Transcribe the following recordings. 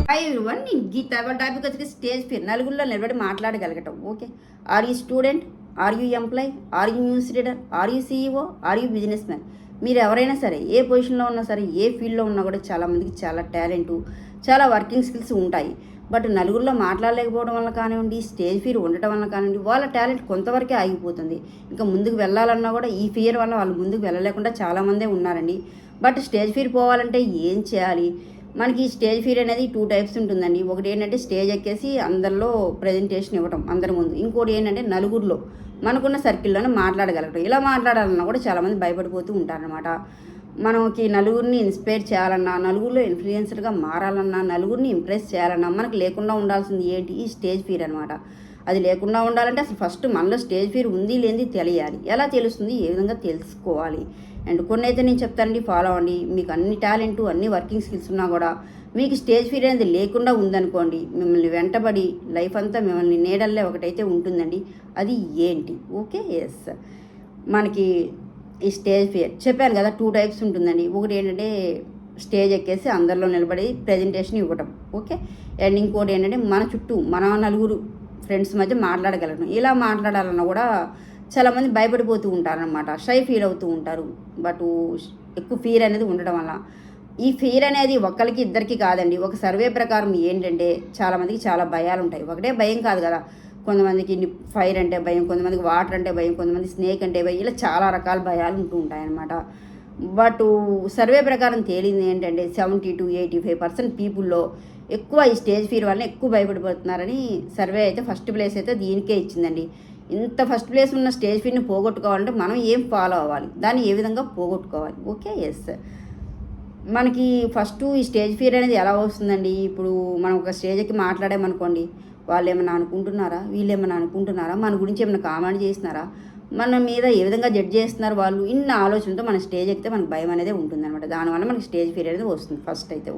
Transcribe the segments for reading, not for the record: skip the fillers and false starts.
Hi everyone, నేను గీత. వాళ్ళ topic వచ్చి స్టేజ్ ఫియర్, నలుగురిలో నిలబడి మాట్లాడగలగటం. Okay, are you student, are you employee, are you news reader, are you CEO, are you businessman, మీరు ఎవరైనా సరే, ఏ పొజిషన్లో ఉన్నా సరే, ఏ ఫీల్డ్లో ఉన్నా కూడా చాలామందికి చాలా టాలెంటు, చాలా వర్కింగ్ స్కిల్స్ ఉంటాయి. బట్ నలుగురిలో మాట్లాడలేకపోవడం వల్ల కానివ్వండి, స్టేజ్ ఫియర్ ఉండటం వల్ల కానివ్వండి, వాళ్ళ టాలెంట్ కొంతవరకే ఆగిపోతుంది. ఇంకా ముందుకు వెళ్ళాలన్నా కూడా ఈ ఫియర్ వల్ల వాళ్ళు ముందుకు వెళ్ళలేకుండా చాలామందే ఉన్నారండి. బట్ స్టేజ్ ఫియర్ పోవాలంటే ఏం చేయాలి? మనకి స్టేజ్ ఫియర్ అనేది 2 టైప్స్ ఉంటుందండి. ఒకటి ఏంటంటే స్టేజ్ ఎక్కేసి అందరిలో ప్రజెంటేషన్ ఇవ్వడం అందరి ముందు. ఇంకోటి ఏంటంటే నలుగురిలో మనకున్న సర్కిల్లోనే మాట్లాడగలగడం. ఇలా మాట్లాడాలన్నా కూడా చాలామంది భయపడిపోతూ ఉంటారనమాట. మనకి నలుగురిని ఇన్స్పైర్ చేయాలన్నా, నలుగురిలో ఇన్ఫ్లుయెన్సర్గా మారాలన్నా, నలుగురిని ఇంప్రెస్ చేయాలన్నా మనకు లేకుండా ఉండాల్సింది ఏంటి? ఈ స్టేజ్ ఫియర్ అనమాట. అది లేకుండా ఉండాలంటే అసలు ఫస్ట్ మనలో స్టేజ్ ఫియర్ ఉంది లేనిది తెలియాలి. ఎలా తెలుస్తుంది? ఏ విధంగా తెలుసుకోవాలి? అండ్ కొన్ని అయితే నేను చెప్తానండి, ఫాలో అవ్వండి. మీకు అన్ని టాలెంటు, అన్ని వర్కింగ్ స్కిల్స్ ఉన్నా కూడా మీకు స్టేజ్ ఫియర్ అనేది లేకుండా ఉందనుకోండి, మిమ్మల్ని వెంటబడి లైఫ్ అంతా మిమ్మల్ని నీడల్లే ఒకటైతే ఉంటుందండి. అది ఏంటి? ఓకే, ఎస్, మనకి ఈ స్టేజ్ ఫియర్ చెప్పాను కదా, 2 టైప్స్ ఉంటుందండి. ఒకటి ఏంటంటే స్టేజ్ ఎక్కేసి అందరిలో నిలబడి ప్రజెంటేషన్ ఇవ్వటం. ఓకే, అండ్ ఇంకోటి ఏంటంటే మన చుట్టూ మన నలుగురు ఫ్రెండ్స్ మధ్య మాట్లాడగలగడం. ఇలా మాట్లాడాలన్నా కూడా చాలామంది భయపడిపోతూ ఉంటారనమాట, షై ఫీల్ అవుతూ ఉంటారు. బట్ ఎక్కువ ఫియర్ అనేది ఉండడం వల్ల, ఈ ఫియర్ అనేది ఒక్కరికి ఇద్దరికి కాదండి. ఒక సర్వే ప్రకారం ఏంటంటే చాలామందికి చాలా భయాలు ఉంటాయి. ఒకటే భయం కాదు కదా, కొంతమందికి ఫైర్ అంటే భయం, కొంతమందికి వాటర్ అంటే భయం, కొంతమంది స్నేక్ అంటే భయం, ఇలా చాలా రకాల భయాలు ఉంటూ ఉంటాయన్నమాట. బట్ సర్వే ప్రకారం తేలింది ఏంటంటే 70 to 85% పీపుల్లో ఎక్కువ ఈ స్టేజ్ ఫియర్ వల్ల ఎక్కువ భయపడిపోతున్నారని సర్వే అయితే ఫస్ట్ ప్లేస్ అయితే దీనికే ఇచ్చిందండి. ఇంత ఫస్ట్ ప్లేస్ ఉన్న స్టేజ్ ఫియర్ని పోగొట్టుకోవాలంటే మనం ఏం ఫాలో అవ్వాలి, దాన్ని ఏ విధంగా పోగొట్టుకోవాలి? ఓకే, ఎస్, మనకి ఫస్ట్ ఈ స్టేజ్ ఫియర్ అనేది ఎలా వస్తుందండి? ఇప్పుడు మనం ఒక స్టేజ్కి మాట్లాడామనుకోండి, వాళ్ళు ఏమైనా అనుకుంటున్నారా, వీళ్ళు ఏమైనా అనుకుంటున్నారా, మన గురించి ఏమైనా కామెంట్ చేస్తున్నారా, మన మీద ఏ విధంగా జడ్జ్ చేస్తున్నారు వాళ్ళు, ఇన్ని ఆలోచనతో మన స్టేజ్ ఎక్కితే మనకు భయం అనేది ఉంటుందన్నమాట. దానివల్ల మనకి స్టేజ్ ఫియర్ అనేది వస్తుంది ఫస్ట్ అయితే.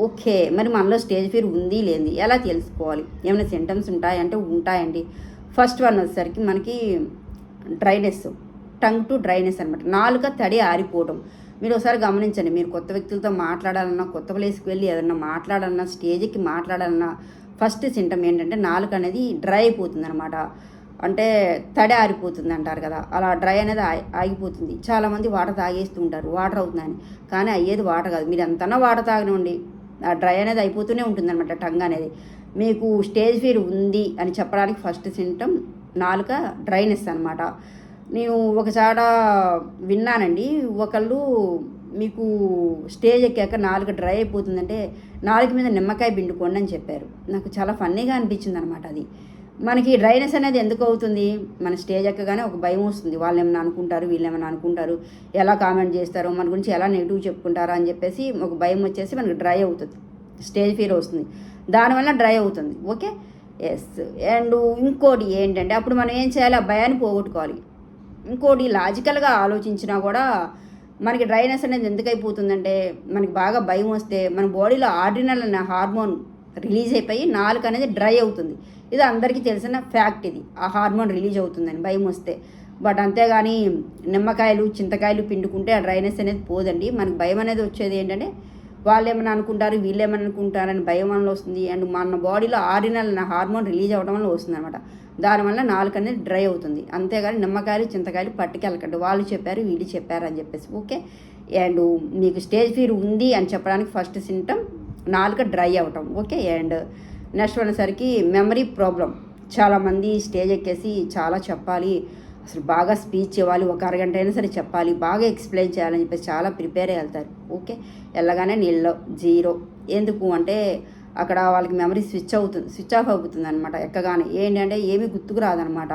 ఓకే, మరి మనలో స్టేజ్ ఫియర్ ఉంది లేని ఎలా తెలుసుకోవాలి? ఏమైనా సింటమ్స్ ఉంటాయంటే ఉంటాయండి. ఫస్ట్ వన్ వచ్చేసరికి మనకి డ్రైనెస్, టంగ్ టు డ్రైనెస్ అనమాట. నాలుక తడి ఆరిపోవడం. మీరు ఒకసారి గమనించండి, మీరు కొత్త వ్యక్తులతో మాట్లాడాలన్నా, కొత్త ప్లేస్కి వెళ్ళి ఏదన్నా మాట్లాడాలన్నా, స్టేజ్కి మాట్లాడాలన్నా ఫస్ట్ సింటమ్ ఏంటంటే నాలుక అనేది డ్రై అయిపోతుంది అనమాట. అంటే తడి ఆరిపోతుంది అంటారు కదా, అలా డ్రై అనేది ఆగిపోతుంది. చాలామంది వాటర్ తాగేస్తూ ఉంటారు వాటర్ అవుతుందని, కానీ అయ్యేది వాటర్ కాదు. మీరు ఎంతన్నా వాటర్ తాగనివ్వండి, ఆ డ్రై అనేది అయిపోతూనే ఉంటుంది అనమాట టంగ్ అనేది. మీకు స్టేజ్ ఫియర్ ఉంది అని చెప్పడానికి ఫస్ట్ సింటమ్ నాలుక డ్రైనెస్ అనమాట. నేను ఒకసారి విన్నానండి, ఒకళ్ళు మీకు స్టేజ్ ఎక్కాక నాలుక డ్రై అయిపోతుందంటే నాలుక మీద నిమ్మకాయ పిండుకోండి అని చెప్పారు. నాకు చాలా ఫన్నీగా అనిపించింది అనమాట. అది మనకి డ్రైనెస్ అనేది ఎందుకు అవుతుంది? మన స్టేజ్ ఎక్కగానే ఒక భయం వస్తుంది, వాళ్ళు ఏమైనా అనుకుంటారు, వీళ్ళు ఏమైనా అనుకుంటారు, ఎలా కామెంట్ చేస్తారో, మన గురించి ఎలా నెగిటివ్ చెప్పుకుంటారో అని చెప్పేసి ఒక భయం వచ్చేసి మనకి డ్రై అవుతుంది, స్టేజ్ ఫియర్ వస్తుంది, దానివల్ల డ్రై అవుతుంది. Okay, yes. అండ్ ఇంకోటి ఏంటంటే అప్పుడు మనం ఏం చేయాలి? ఆ భయాన్ని పోగొట్టుకోవాలి. ఇంకోటి లాజికల్గా ఆలోచించినా కూడా మనకి డ్రైనెస్ అనేది ఎందుకు అయిపోతుందంటే, మనకి బాగా భయం వస్తే మన బాడీలో ఆర్డినల్ అనే హార్మోన్ రిలీజ్ అయిపోయి నాలుక అనేది డ్రై అవుతుంది. ఇది అందరికీ తెలిసిన ఫ్యాక్ట్. ఇది ఆ హార్మోన్ రిలీజ్ అవుతుందని భయం వస్తే. బట్ అంతేగాని నిమ్మకాయలు, చింతకాయలు పిండుకుంటే ఆ డ్రైనెస్ అనేది పోదండి. మనకి భయం అనేది వచ్చేది ఏంటంటే వాళ్ళు ఏమైనా అనుకుంటారు, వీళ్ళు ఏమైనా అనుకుంటారని భయం వల్ల వస్తుంది. అండ్ మన బాడీలో ఆర్డినల్ అనే హార్మోన్ రిలీజ్ అవ్వడం వల్ల వస్తుంది అనమాట. దానివల్ల నాలుక అనేది డ్రై అవుతుంది. అంతేగాని నిమ్మకాయలు, చింతకాయలు పట్టుకెళ్ళకండి, వాళ్ళు చెప్పారు, వీళ్ళు చెప్పారు అని చెప్పేసి. ఓకే, అండ్ మీకు స్టేజ్ ఫియర్ ఉంది అని చెప్పడానికి ఫస్ట్ సింటమ్ నాలుక డ్రై అవ్వటం. ఓకే, అండ్ నెక్స్ట్ అనేసరికి మెమరీ ప్రాబ్లం. చాలామంది స్టేజ్ ఎక్కేసి చాలా చెప్పాలి, అసలు బాగా స్పీచ్ ఇవ్వాలి, ఒక అరగంట అయినా సరే చెప్పాలి, బాగా ఎక్స్ప్లెయిన్ చేయాలని చెప్పేసి చాలా ప్రిపేర్ అయ్యి వెళ్తారు. ఓకే, వెళ్ళగానే నీళ్ళు జీరో. ఎందుకు అంటే అక్కడ వాళ్ళకి మెమరీ స్విచ్ ఆఫ్ అవుతుంది అనమాట. ఎక్కగానే ఏంటంటే ఏమీ గుర్తుకు రాదనమాట.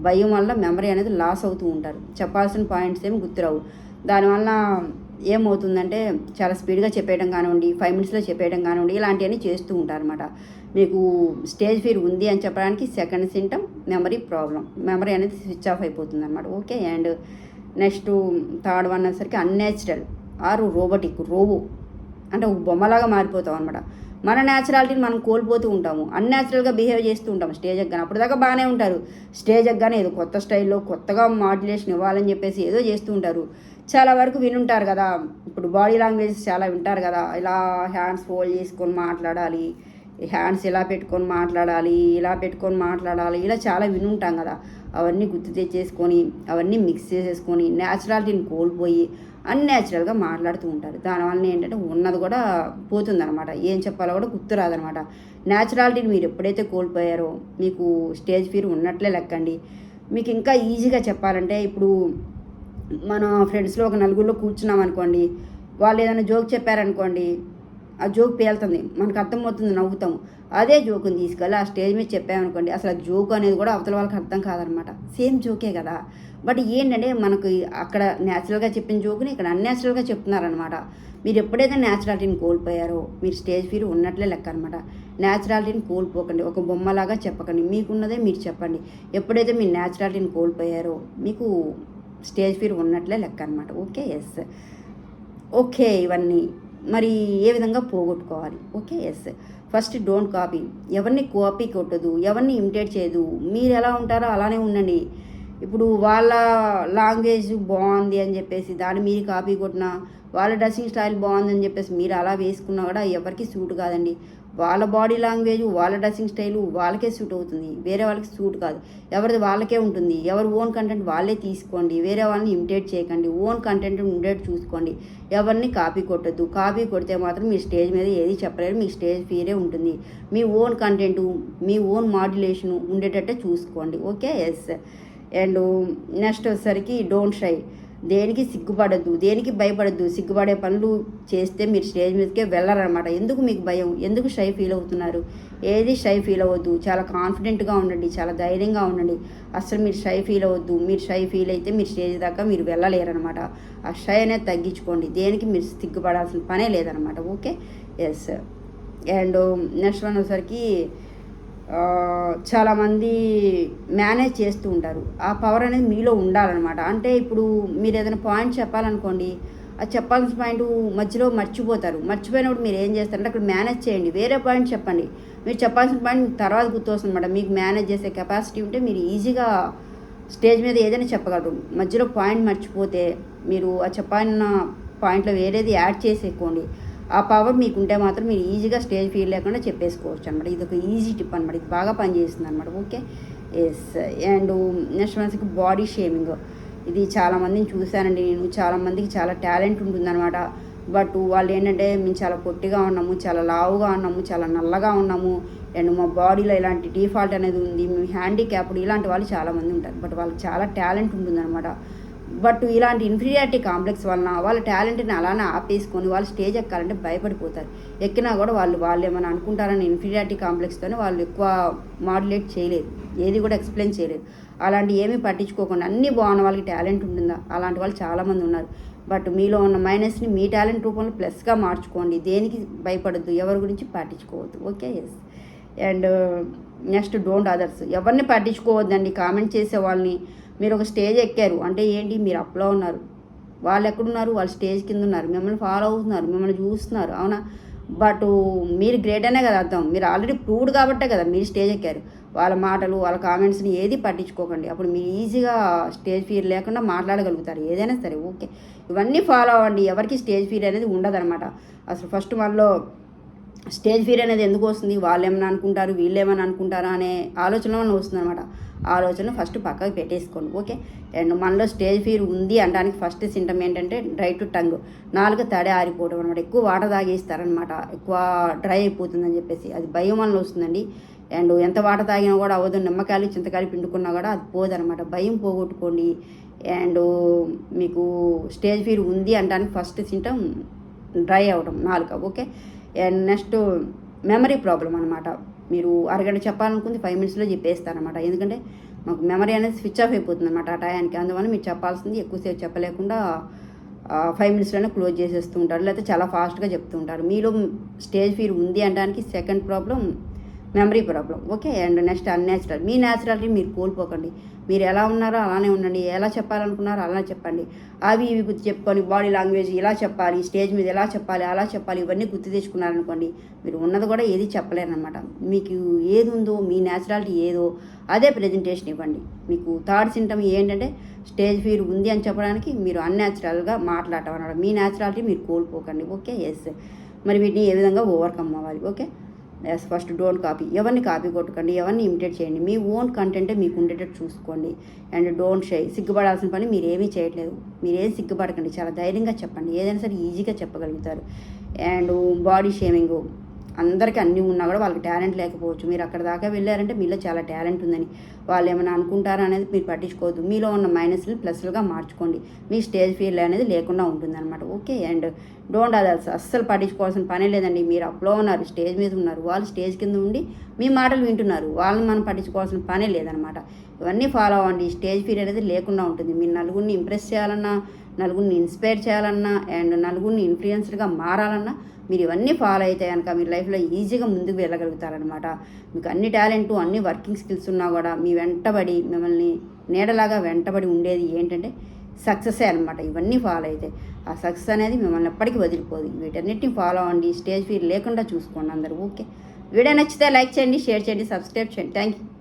భయం వల్ల మెమరీ అనేది లాస్ అవుతూ ఉంటారు, చెప్పాల్సిన పాయింట్స్ ఏమి గుర్తురావు. దానివల్ల ఏమవుతుందంటే చాలా స్పీడ్గా చెప్పేయడం కానివ్వండి, 5 minutesలో చెప్పేయడం కానివ్వండి, ఇలాంటివన్నీ చేస్తూ ఉంటారు అనమాట. మీకు స్టేజ్ ఫియర్ ఉంది అని చెప్పడానికి second symptom memory problem, memory అనేది స్విచ్ ఆఫ్ అయిపోతుంది అనమాట. Okay, and next third one వచ్చేసరికి అన్నేచురల్ ఆర్ రోబోటిక్, రోబో అంటే ఒక బొమ్మలాగా మారిపోతాం అనమాట. మన న్యాచురాలిటీని మనం కోల్పోతూ ఉంటాము, అన్యాచురల్గా బిహేవ్ చేస్తూ ఉంటాము స్టేజ్ ఎగ్గానే. అప్పుడు దాకా బాగానే ఉంటారు, స్టేజ్ ఎగ్గానే ఏదో కొత్త స్టైల్లో కొత్తగా మాడ్యులేషన్ ఇవ్వాలని చెప్పేసి ఏదో చేస్తూ ఉంటారు. చాలా వరకు వినుంటారు కదా, ఇప్పుడు బాడీ లాంగ్వేజ్ చాలా వింటారు కదా, ఇలా హ్యాండ్స్ ఫోల్డ్ చేసుకొని మాట్లాడాలి, హ్యాండ్స్ ఇలా పెట్టుకొని మాట్లాడాలి, ఇలా పెట్టుకొని మాట్లాడాలి, ఇలా చాలా వినుంటాం కదా. అవన్నీ గుర్తు తెచ్చేసుకొని అవన్నీ మిక్స్ చేసేసుకొని న్యాచురాలిటీని కోల్పోయి అన్యాచురల్గా మాట్లాడుతూ ఉంటారు. దానివల్ల ఏంటంటే ఉన్నది కూడా పోతుందన్నమాట, ఏం చెప్పాలో కూడా గుర్తు రాదనమాట. న్యాచురాలిటీని మీరు ఎప్పుడైతే కోల్పోయారో మీకు స్టేజ్ ఫియర్ ఉన్నట్లే లెక్కండి. మీకు ఇంకా ఈజీగా చెప్పాలంటే, ఇప్పుడు మన ఫ్రెండ్స్లో ఒక నలుగురిలో కూర్చున్నాం అనుకోండి, వాళ్ళు ఏదైనా జోక్ చెప్పారనుకోండి, ఆ జోక్ పేలుతుంది, మనకు అర్థమవుతుంది, నవ్వుతాము. అదే జోకుని తీసుకెళ్ళి ఆ స్టేజ్ మీద చెప్పామనుకోండి, అసలు ఆ జోక్ అనేది కూడా అవతల వాళ్ళకి అర్థం కాదనమాట. సేమ్ జోకే కదా, బట్ ఏంటంటే మనకు అక్కడ న్యాచురల్గా చెప్పిన జోకుని ఇక్కడ అన్యాచురల్గా చెప్తున్నారనమాట. మీరు ఎప్పుడైతే న్యాచురాలిటీని కోల్పోయారో మీరు స్టేజ్ ఫియర్ ఉన్నట్లే లెక్క అనమాట. న్యాచురాలిటీని కోల్పోకండి, ఒక బొమ్మలాగా చెప్పకండి, మీకున్నదే మీరు చెప్పండి. ఎప్పుడైతే మీరు న్యాచురాలిటీని కోల్పోయారో మీకు స్టేజ్ ఫియర్ ఉన్నట్లే లెక్క అనమాట. Okay, yes, okay. ఇవన్నీ మరి ఏ విధంగా పోగొట్టుకోవాలి? Okay, yes. First don't copy, ఎవరిని కాపీ కొట్టదు, ఎవరిని ఇమిటేట్ చేయదు. మీరు ఎలా ఉంటారో అలానే ఉండండి. ఇప్పుడు వాళ్ళ లాంగ్వేజ్ బాగుంది అని చెప్పేసి దాన్ని మీరు కాపీ కొట్టినా, వాళ్ళ డ్రెస్సింగ్ స్టైల్ బాగుందని చెప్పేసి మీరు అలా వేసుకున్నా కూడా ఎవరికి సూట్ కాదండి. వాళ్ళ బాడీ లాంగ్వేజ్, వాళ్ళ డ్రెస్సింగ్ స్టైలు వాళ్ళకే సూట్ అవుతుంది, వేరే వాళ్ళకి సూట్ కాదు. ఎవరిది వాళ్ళకే ఉంటుంది. ఎవరు ఓన్ కంటెంట్ వాళ్ళే తీసుకోండి, వేరే వాళ్ళని ఇమిటేట్ చేయకండి. ఓన్ కంటెంట్ ఉండేట్టు చూసుకోండి, ఎవరిని కాపీ కొట్టద్దు. కాపీ కొడితే మాత్రం మీ స్టేజ్ మీద ఏది చెప్పలేరు, మీకు స్టేజ్ ఫియరే ఉంటుంది. మీ ఓన్ కంటెంటు, మీ ఓన్ మాడ్యులేషను ఉండేటట్టే చూసుకోండి. Okay, yes. అండ్ నెక్స్ట్ వచ్చేసరికి డోంట్ షై, దేనికి సిగ్గుపడద్దు, దేనికి భయపడద్దు. సిగ్గుపడే పనులు చేస్తే మీరు స్టేజ్ మీదకే వెళ్ళరనమాట. ఎందుకు మీకు భయం, ఎందుకు షై ఫీల్ అవుతున్నారు? ఏది షై ఫీల్ అవ్వద్దు, చాలా కాన్ఫిడెంట్గా ఉండండి, చాలా ధైర్యంగా ఉండండి. అసలు మీరు షై ఫీల్ అవ్వద్దు. మీరు షై ఫీల్ అయితే మీరు స్టేజ్ దాకా మీరు వెళ్ళలేరనమాట. ఆ షై అనేది తగ్గించుకోండి, దేనికి మీరు సిగ్గుపడాల్సిన పనే లేదనమాట. Okay, yes. And next one వచ్చేసరికి చాలామంది మేనేజ్ చేస్తూ ఉంటారు. ఆ పవర్ అనేది మీలో ఉండాలన్నమాట. అంటే ఇప్పుడు మీరు ఏదైనా పాయింట్ చెప్పాలనుకోండి, అది చెప్పాల్సిన పాయింట్ మధ్యలో మర్చిపోతారు. మర్చిపోయినప్పుడు మీరు ఏం చేస్తారంటే అక్కడ మేనేజ్ చేయండి, వేరే పాయింట్ చెప్పండి. మీరు చెప్పాల్సిన పాయింట్ తర్వాత గుర్తొస్తుంది అనమాట. మీకు మేనేజ్ చేసే కెపాసిటీ ఉంటే మీరు ఈజీగా స్టేజ్ మీద ఏదైనా చెప్పగలరు. మధ్యలో పాయింట్ మర్చిపోతే మీరు ఆ చెప్పాలన్న పాయింట్లో వేరేది యాడ్ చేసేసుకోండి. ఆ పవర్ మీకుంటే మాత్రం మీరు ఈజీగా స్టేజ్ ఫీల్ లేకుండా చెప్పేసుకోవచ్చు అనమాట. ఇది ఒక ఈజీ టిప్ అనమాట, ఇది బాగా పనిచేస్తుంది అనమాట. Okay, yes. అండ్ నెక్స్ట్ మనకి బాడీ షేమింగ్, ఇది చాలామందిని చూశానండి నేను. చాలామందికి చాలా టాలెంట్ ఉంటుందన్నమాట. బట్ వాళ్ళు ఏంటంటే మేము చాలా పొట్టిగా ఉన్నాము, చాలా లావుగా ఉన్నాము, చాలా నల్లగా ఉన్నాము, అండ్ మా బాడీలో ఇలాంటి డిఫాల్ట్ అనేది ఉంది, మేము హ్యాండిక్యాప్డ్, ఇలాంటి వాళ్ళు చాలామంది ఉంటారు. బట్ వాళ్ళకి చాలా టాలెంట్ ఉంటుందన్నమాట. బట్ ఇలాంటి ఇన్ఫీరియారిటీ కాంప్లెక్స్ వలన వాళ్ళ టాలెంట్ని అలానే ఆపేసుకొని వాళ్ళు స్టేజ్ ఎక్కాలంటే భయపడిపోతారు. ఎక్కినా కూడా వాళ్ళు ఏమైనా అనుకుంటారని ఇన్ఫీరియారిటీ కాంప్లెక్స్తోనే వాళ్ళు ఎక్కువ మాడ్యులేట్ చేయలేరు, ఏది కూడా ఎక్స్ప్లెయిన్ చేయలేరు. అలాంటి ఏమీ పట్టించుకోకుండా అన్నీ బాగున్న వాళ్ళకి టాలెంట్ ఉంటుందా, అలాంటి వాళ్ళు చాలామంది ఉన్నారు. బట్ మీలో ఉన్న మైనస్ని మీ టాలెంట్ రూపంలో ప్లస్గా మార్చుకోండి, దేనికి భయపడద్దు, ఎవరి గురించి పట్టించుకోవద్దు. Okay, yes. And next don't others, ఎవరిని పట్టించుకోవద్దండి. కామెంట్ చేసే వాళ్ళని, మీరు ఒక స్టేజ్ ఎక్కారు అంటే ఏంటి, మీరు అప్లో ఉన్నారు, వాళ్ళు ఎక్కడున్నారు, వాళ్ళు స్టేజ్ కింద ఉన్నారు, మిమ్మల్ని ఫాలో అవుతున్నారు, మిమ్మల్ని చూస్తున్నారు, అవునా? బట్ మీరు గ్రేట్ అనే కదా అర్థం, మీరు ఆల్రెడీ ప్రూవ్డ్ కాబట్టే కదా మీరు స్టేజ్ ఎక్కారు. వాళ్ళ మాటలు, వాళ్ళ కామెంట్స్ని ఏది పట్టించుకోకండి. అప్పుడు మీరు ఈజీగా స్టేజ్ ఫియర్ లేకుండా మాట్లాడగలుగుతారు ఏదైనా సరే. ఓకే, ఇవన్నీ ఫాలో అవ్వండి, ఎవరికి స్టేజ్ ఫియర్ అనేది ఉండదన్నమాట. అసలు ఫస్ట్ మనలో స్టేజ్ ఫియర్ అనేది ఎందుకు వస్తుంది, వాళ్ళు ఏమైనా అనుకుంటారు, వీళ్ళు ఏమైనా అనుకుంటారా అనే ఆలోచనలో వస్తుంది అనమాట. ఆలోచన ఫస్ట్ పక్కకు పెట్టేసుకోండి. ఓకే, అండ్ మనలో స్టేజ్ ఫియర్ ఉంది అనడానికి ఫస్ట్ సింటమ్ ఏంటంటే డ్రై టు టంగ్, నాలుగు తడే ఆరిపోవడం అనమాట. ఎక్కువ వాటర్ తాగేస్తారనమాట, ఎక్కువ డ్రై అయిపోతుందని చెప్పేసి అది భయం వల్ల వస్తుందండి. అండ్ ఎంత వాటర్ తాగినా కూడా అవ్వదు, నిమ్మకాయలు చింతకాయలు పిండుకున్నా కూడా అది పోదనమాట. భయం పోగొట్టుకోండి. అండ్ మీకు స్టేజ్ ఫియర్ ఉంది అనడానికి ఫస్ట్ సింటమ్ డ్రై అవ్వడం నాలుక. Okay, and next memory problem అనమాట. మీరు అరగంట చెప్పాలనుకుంది 5 minutesలో చెప్పేస్తారనమాట. ఎందుకంటే మాకు మెమరీ అనేది స్విచ్ ఆఫ్ అయిపోతుంది అనమాట ఆ టయానికి. అందువల్ల మీరు చెప్పాల్సింది ఎక్కువసేపు చెప్పలేకుండా 5 minutesలోనే క్లోజ్ చేసేస్తూ ఉంటారు, లేకపోతే చాలా ఫాస్ట్గా చెప్తూ ఉంటారు. మీలో స్టేజ్ ఫియర్ ఉంది అనడానికి second problem memory problem. Okay, and next unnatural, మీ న్యాచురాలిటీ మీరు కోల్పోకండి. మీరు ఎలా ఉన్నారో అలానే ఉండండి, ఎలా చెప్పాలనుకున్నారో అలానే చెప్పండి. అవి ఇవి గుర్తు చెప్పుకొని బాడీ లాంగ్వేజ్ ఇలా చెప్పాలి, స్టేజ్ మీద ఎలా చెప్పాలి, అలా చెప్పాలి, ఇవన్నీ గుర్తు తెచ్చుకున్నారనుకోండి, మీరు ఉన్నది కూడా ఏది చెప్పలేరనమాట. మీకు ఏది ఉందో, మీ న్యాచురాలిటీ ఏదో అదే ప్రజెంటేషన్ ఇవ్వండి. మీకు థర్డ్ సింటమ్ ఏంటంటే స్టేజ్ ఫియర్ ఉంది అని చెప్పడానికి మీరు అన్యాచురల్గా మాట్లాడటం అన్నమాట. మీ న్యాచురాలిటీ మీరు కోల్పోకండి. Okay, yes. మరి వీటిని ఏ విధంగా ఓవర్కమ్ అవ్వాలి? Okay, yes. First don't copy, ఎవరిని కాపీ కొట్టకండి, ఎవరిని ఇమిటేట్ చేయండి. మీ ఓన్ కంటెంటే మీకు ఉండేటట్టు చూసుకోండి. అండ్ డోంట్ షై, సిగ్గుపడాల్సిన పని మీరు ఏమీ చేయట్లేదు. మీరేం సిగ్గుపడకండి, చాలా ధైర్యంగా చెప్పండి, ఏదైనా సరే ఈజీగా చెప్పగలుగుతారు. అండ్ బాడీ షేమింగ్, అందరికీ అన్నీ ఉన్నా కూడా వాళ్ళకి టాలెంట్ లేకపోవచ్చు. మీరు అక్కడ దాకా వెళ్ళారంటే మీలో చాలా టాలెంట్ ఉందని వాళ్ళు ఏమైనా అనుకుంటారా అనేది మీరు పట్టించుకోవద్దు. మీలో ఉన్న మైనస్ని ప్లస్లుగా మార్చుకోండి. మీ స్టేజ్ ఫియర్ అనేది లేకుండా ఉంటుందన్నమాట. ఓకే, అండ్ డోంట్ అదర్స్, అస్సలు పట్టించుకోవాల్సిన పనే లేదండి. మీరు అప్లో ఉన్నారు, స్టేజ్ మీద ఉన్నారు, వాళ్ళు స్టేజ్ కింద ఉండి మీ మాటలు వింటున్నారు, వాళ్ళని మనం పట్టించుకోవాల్సిన పనే లేదనమాట. ఇవన్నీ ఫాలో అవ్వండి. స్టేజ్ ఫియర్ అనేది లేకుండా ఉంటుంది. మీరు నలుగురిని ఇంప్రెస్ చేయాలన్నా, నలుగురిని ఇన్స్పైర్ చేయాలన్నా, అండ్ నలుగురిని ఇన్ఫ్లుయెన్సర్గా మారాలన్నా మీరు ఇవన్నీ ఫాలో అయితే కనుక మీరు లైఫ్లో ఈజీగా ముందుకు వెళ్ళగలుగుతారనమాట. మీకు అన్ని టాలెంటు, అన్ని వర్కింగ్ స్కిల్స్ ఉన్నా కూడా మీ వెంటబడి మిమ్మల్ని నీడలాగా వెంటబడి ఉండేది ఏంటంటే సక్సెసే అనమాట. ఇవన్నీ ఫాలో అయితే ఆ సక్సెస్ అనేది మిమ్మల్ని ఎప్పటికీ వదిలిపోదు. వీటన్నిటిని ఫాలో అవ్వండి. స్టేజ్ ఫియర్ లేకుండా చూసుకోండి అందరూ. ఓకే, వీడియో నచ్చితే లైక్ చేయండి, షేర్ చేయండి, సబ్స్క్రైబ్ చేయండి. Thank you.